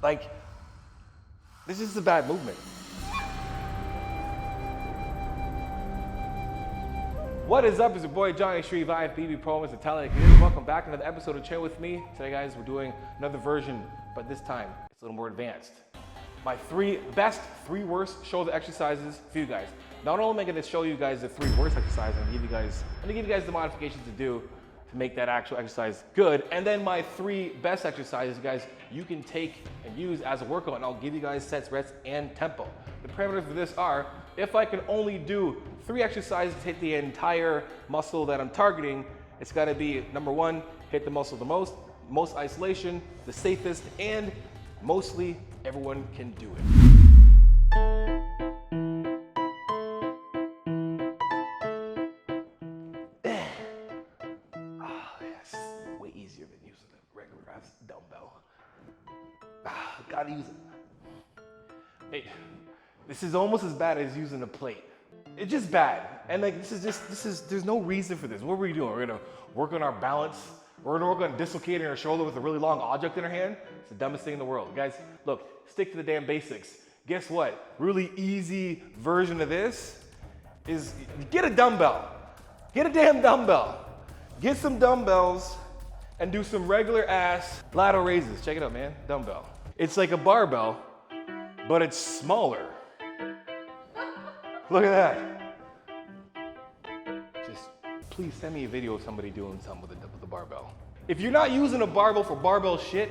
Like, this is a bad movement. What is up? It's your boy Johnny Shreve, BB Pro, Mr. Talent. Welcome back to another episode of Chill With Me. Today, guys, we're doing another version, but this time it's a little more advanced. My three worst shoulder exercises for you guys. Not only am I going to show you guys the 3 worst exercises, I'm going to give you guys the modifications to do to make that actual exercise good. And then my 3 best exercises, guys, you can take and use as a workout, and I'll give you guys sets, reps, and tempo. The parameters for this are, if I can only do 3 exercises to hit the entire muscle that I'm targeting, it's got to be, number 1, hit the muscle the most isolation, the safest, and mostly everyone can do it. Dumbbell. Gotta use it. Hey, this is almost as bad as using a plate. It's just bad. And like, there's no reason for this. What are we doing? We're gonna work on our balance. We're gonna work on dislocating our shoulder with a really long object in our hand. It's the dumbest thing in the world. Guys, look, stick to the damn basics. Guess what? Really easy version of this is get a dumbbell. Get a damn dumbbell. Get some dumbbells and do some regular ass lateral raises. Check it out, man, dumbbell. It's like a barbell, but it's smaller. Look at that. Just please send me a video of somebody doing something with the barbell. If you're not using a barbell for barbell shit,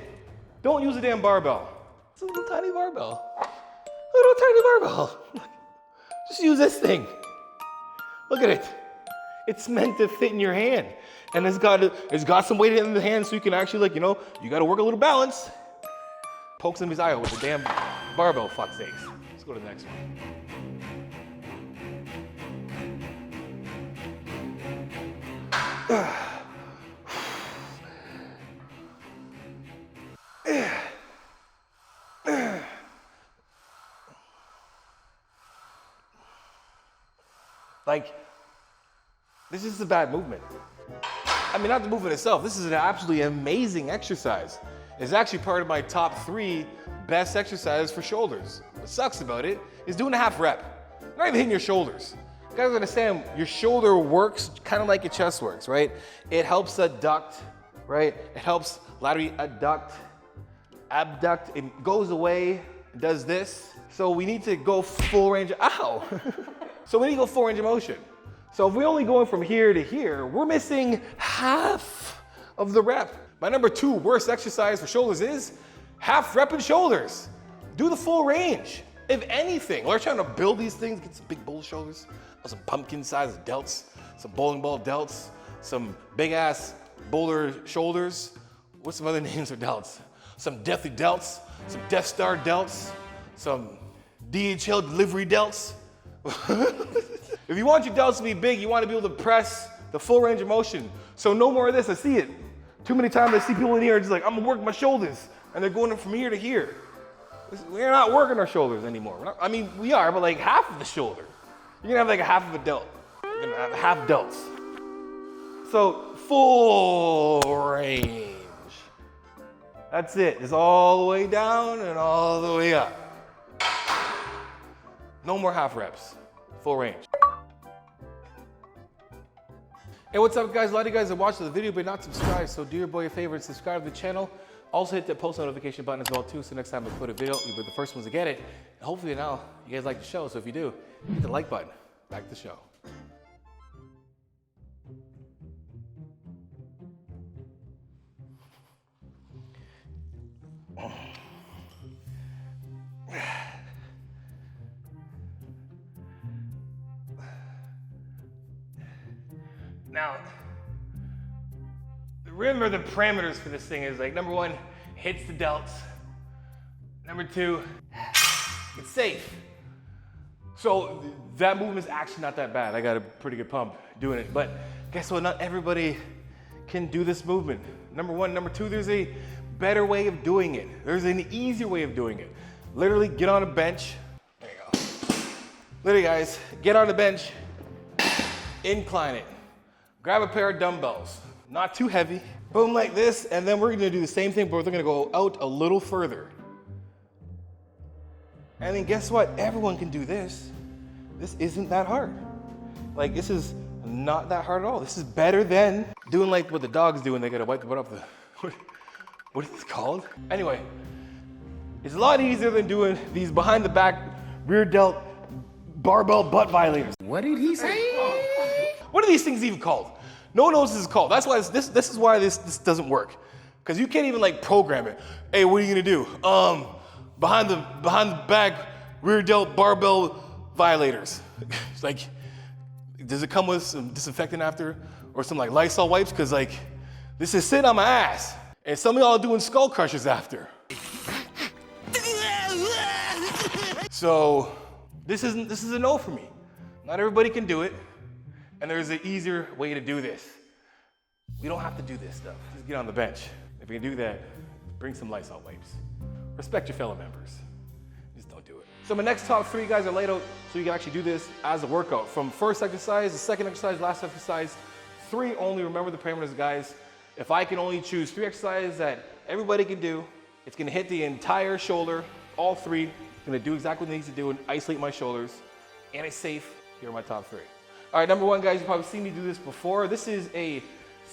don't use a damn barbell. It's a little tiny barbell. A little tiny barbell. Just use this thing. Look at it. It's meant to fit in your hand. And it's got some weight in the hand so you can actually, like, you know, you got to work a little balance. Pokes in his eye with the damn barbell, fuck sakes. Let's go to the next one. Like, this is a bad movement. I mean, not the movement itself. This is an absolutely amazing exercise. It's actually part of my top 3 best exercises for shoulders. What sucks about it is doing a half rep. Not even hitting your shoulders. You guys understand, your shoulder works kind of like your chest works, right? It helps adduct, right? It helps laterally adduct, abduct. It goes away, it does this. So we need to go full range, ow! So we need to go full range of motion. So if we're only going from here to here, we're missing half of the rep. My number 2 worst exercise for shoulders is half rep in shoulders. Do the full range. If anything, we're trying to build these things, get some big boulder shoulders, some pumpkin-sized delts, some bowling ball delts, some big-ass boulder shoulders. What's some other names for delts? Some deathly delts, some Death Star delts, some DHL delivery delts. If you want your delts to be big, you want to be able to press the full range of motion. So no more of this. I see it. Too many times I see people in here just like, I'm gonna work my shoulders, and they're going from here to here. We're not working our shoulders anymore. I mean, we are, but like half of the shoulder. You're gonna have like a half of a delt. You're gonna have half delts. So full range. That's it. It's all the way down and all the way up. No more half reps. Full range. Hey, what's up, guys? A lot of you guys have watched the video but not subscribed, so do your boy a favor and subscribe to the channel. Also hit the post notification button as well too, so next time I put a video, you'll be the first ones to get it. And hopefully now you guys like the show, so if you do, hit the like button. Back to the show. Now, remember the parameters for this thing is like, number 1, hits the delts. Number 2, it's safe. So that movement is actually not that bad. I got a pretty good pump doing it. But guess what? Not everybody can do this movement. Number 1. Number 2, there's a better way of doing it. There's an easier way of doing it. Literally get on a bench. There you go. Literally, guys, get on the bench, incline it. Grab a pair of dumbbells, not too heavy. Boom, like this, and then we're gonna do the same thing, but we're gonna go out a little further. And then guess what? Everyone can do this. This isn't that hard. Like, this is not that hard at all. This is better than doing like what the dogs do when they gotta wipe the butt off the, what is this called? Anyway, it's a lot easier than doing these behind the back, rear delt, barbell butt violators. What did he say? What are these things even called? No one knows this is called. That's why this is why this doesn't work. Because you can't even like program it. Hey, what are you gonna do? Behind the back, rear delt, barbell violators. It's like, does it come with some disinfectant after? Or some like Lysol wipes? Because like, this is sitting on my ass. And some of y'all are doing skull crushers after. So, this is a no for me. Not everybody can do it. And there's an easier way to do this. We don't have to do this stuff. Just get on the bench. If you can do that, bring some Lysol wipes. Respect your fellow members. Just don't do it. So my next top 3 guys are laid out so you can actually do this as a workout. From first exercise, the second exercise, last exercise, 3 only. Remember the parameters, guys. If I can only choose 3 exercises that everybody can do, it's gonna hit the entire shoulder, all 3. I'm gonna do exactly what it needs to do and isolate my shoulders. And it's safe. Here are my top 3. All right, number 1, guys, you've probably seen me do this before. This is a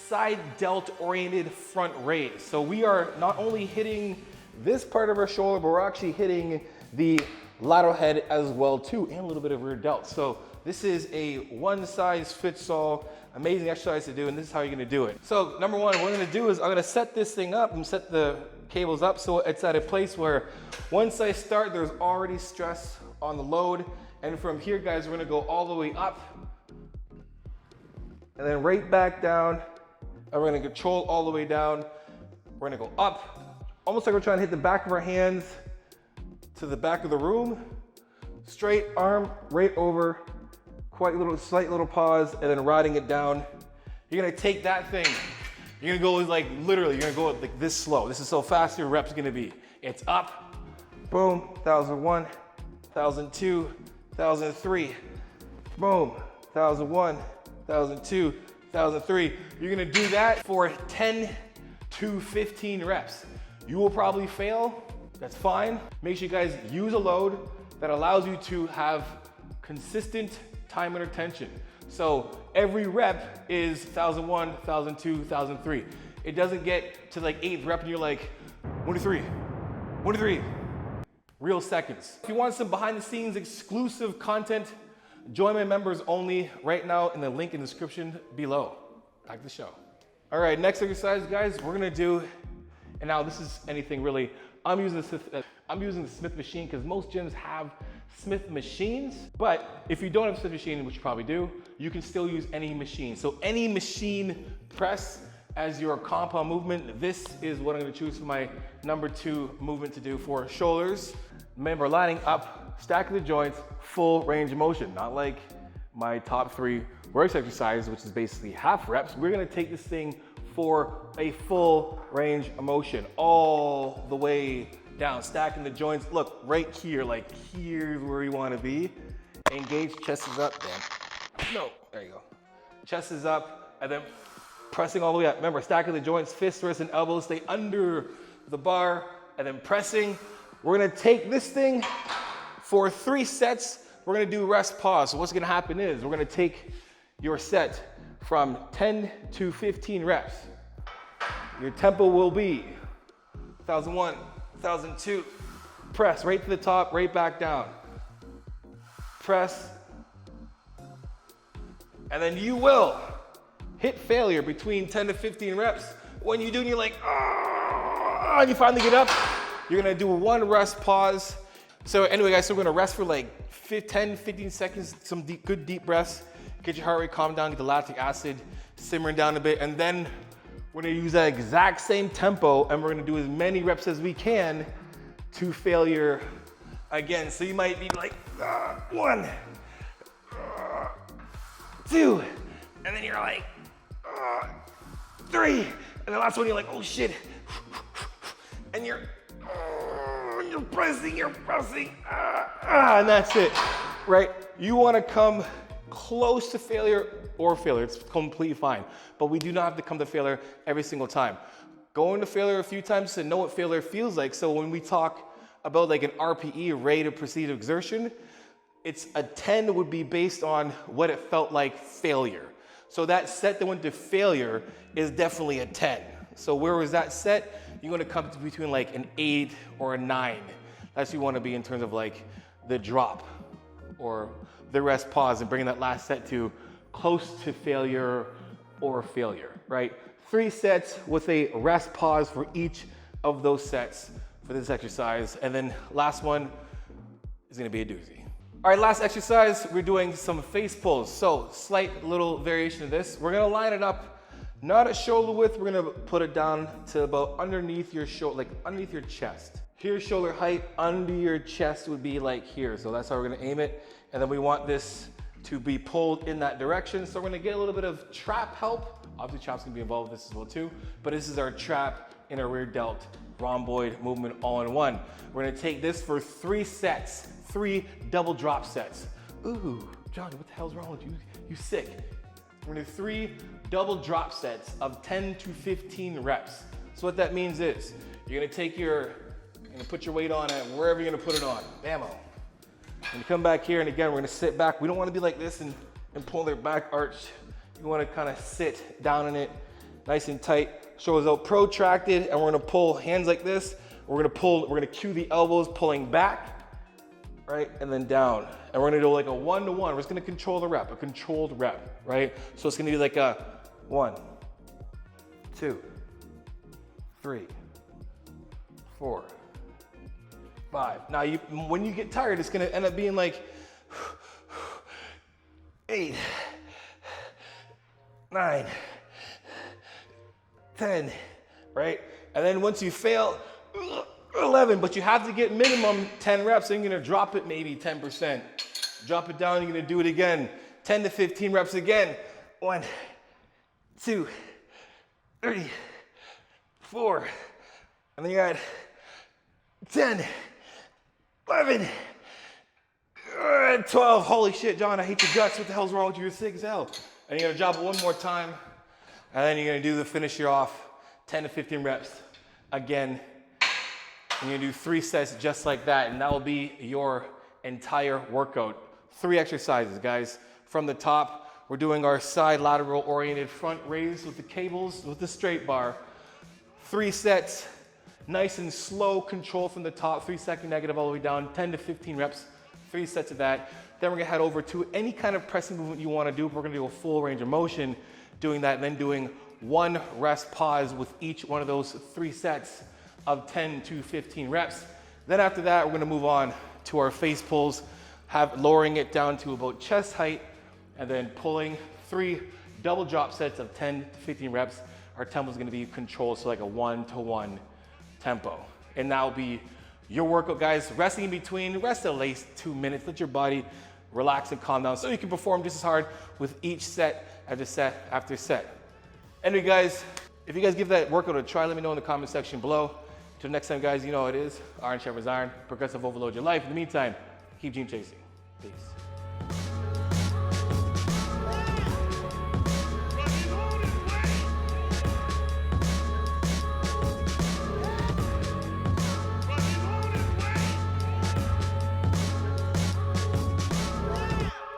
side delt oriented front raise. So we are not only hitting this part of our shoulder, but we're actually hitting the lateral head as well too, and a little bit of rear delt. So this is a one size fits all, amazing exercise to do, and this is how you're gonna do it. So number 1, what I'm gonna do is I'm gonna set this thing up and set the cables up so it's at a place where once I start, there's already stress on the load. And from here, guys, we're gonna go all the way up and then right back down. And we're gonna control all the way down. We're gonna go up, almost like we're trying to hit the back of our hands to the back of the room. Straight arm, right over, slight little pause, and then riding it down. You're gonna take that thing. You're gonna go like literally, you're gonna go like this slow. This is how fast your rep's gonna be. It's up, boom, 1001, 1002, 1003, boom, 1001, 1002, 1003. You're gonna do that for 10 to 15 reps. You will probably fail, that's fine. Make sure you guys use a load that allows you to have consistent time under tension. So every rep is 1001, 1002, 1003. It doesn't get to like 8th rep and you're like, 1 to 3, 1 to 3. Real seconds. If you want some behind the scenes exclusive content, join my members only right now in the link in the description below. Back to the show. All right, next exercise, guys, we're gonna do, and now this is anything really, I'm using the Smith machine because most gyms have Smith machines, but if you don't have a Smith machine, which you probably do, you can still use any machine. So any machine press as your compound movement, this is what I'm gonna choose for my number 2 movement to do for shoulders. Remember, lining up, stacking the joints, full range of motion, not like my top 3 worst exercise, which is basically half reps. We're gonna take this thing for a full range of motion, all the way down, stacking the joints. Look, right here, like here's where you wanna be. Engage, chest is up, damn. No, there you go. Chest is up, and then pressing all the way up. Remember, stacking the joints, fists, wrists, and elbows, stay under the bar, and then pressing. We're gonna take this thing for 3 sets. We're gonna do rest pause. So what's gonna happen is we're gonna take your set from 10 to 15 reps. Your tempo will be 1001, 1002. Press right to the top, right back down. Press. And then you will hit failure between 10 to 15 reps. When you do, and you're like, ah, and you finally get up, you're gonna do 1 rest pause. So anyway, guys, so we're gonna rest for like 10, 15 seconds, some good deep breaths. Get your heart rate calm down, get the lactic acid simmering down a bit, and then we're gonna use that exact same tempo, and we're gonna do as many reps as we can to failure again. So you might be like, 1, 2, and then you're like, 3, and the last one you're like, oh shit, and you're pressing, and that's it, right? You wanna come close to failure or failure, it's completely fine, but we do not have to come to failure every single time. Going to failure a few times to know what failure feels like, so when we talk about like an RPE, rate of perceived exertion, it's a 10 would be based on what it felt like failure. So that set that went to failure is definitely a 10. So where was that set? You're gonna come to between like an 8 or a 9. That's what you wanna be in terms of like the drop or the rest pause and bringing that last set to close to failure or failure, right? 3 sets with a rest pause for each of those sets for this exercise. And then last one is gonna be a doozy. All right, last exercise, we're doing some face pulls. So slight little variation of this. We're gonna line it up, not at shoulder width, we're gonna put it down to about underneath your shoulder, like underneath your chest. Here's shoulder height, under your chest would be like here. So that's how we're gonna aim it. And then we want this to be pulled in that direction. So we're gonna get a little bit of trap help. Obviously traps can be involved with this as well too, but this is our trap in our rear delt rhomboid movement all in one. We're gonna take this for 3 sets, 3 double drop sets. Ooh, Johnny, what the hell's wrong with you? You sick. We're gonna do 3 double drop sets of 10 to 15 reps. So what that means is, you're gonna put your weight on it wherever you're gonna put it on. Bammo. And you come back here, and again, we're gonna sit back. We don't wanna be like this and pull their back arch. You wanna kinda sit down in it, nice and tight. Shoulders out protracted, and we're gonna pull hands like this. We're gonna cue the elbows, pulling back, right? And then down. And we're gonna do like a 1-to-1. We're just gonna control the rep, a controlled rep, right? So it's gonna be like a 1, 2, 3, 4, 5. Now, when you get tired, it's gonna end up being like 8, 9, 10, right? And then once you fail, 11, but you have to get minimum 10 reps, so you're gonna drop it maybe 10%. Drop it down, you're gonna do it again. 10 to 15 reps again. 1, 2, 3, 4, and then you're at 10, 11, 12. Holy shit, John, I hate your guts. What the hell's wrong with you? You're sick as hell. And you're gonna drop it one more time, and then you're gonna do the finish you off, 10 to 15 reps again. And you're gonna do 3 sets just like that, and that will be your entire workout. 3 exercises, guys. From the top, we're doing our side lateral oriented front raise with the cables, with the straight bar. 3 sets, nice and slow control from the top, 3-second negative all the way down, 10 to 15 reps, 3 sets of that. Then we're gonna head over to any kind of pressing movement you wanna do. We're gonna do a full range of motion doing that, and then doing 1 rest pause with each one of those 3 sets of 10 to 15 reps. Then after that, we're gonna move on to our face pulls, lowering it down to about chest height, and then pulling 3 double drop sets of 10 to 15 reps. Our tempo is gonna be controlled, so like a 1-to-1 tempo. And that will be your workout, guys. Resting in between, rest at least 2 minutes. Let your body relax and calm down so you can perform just as hard with each set after set after set. Anyway, guys, if you guys give that workout a try, let me know in the comment section below. Till next time, guys, you know how it is. Iron sharpens iron. Progressive overload your life. In the meantime, keep dream chasing. Peace.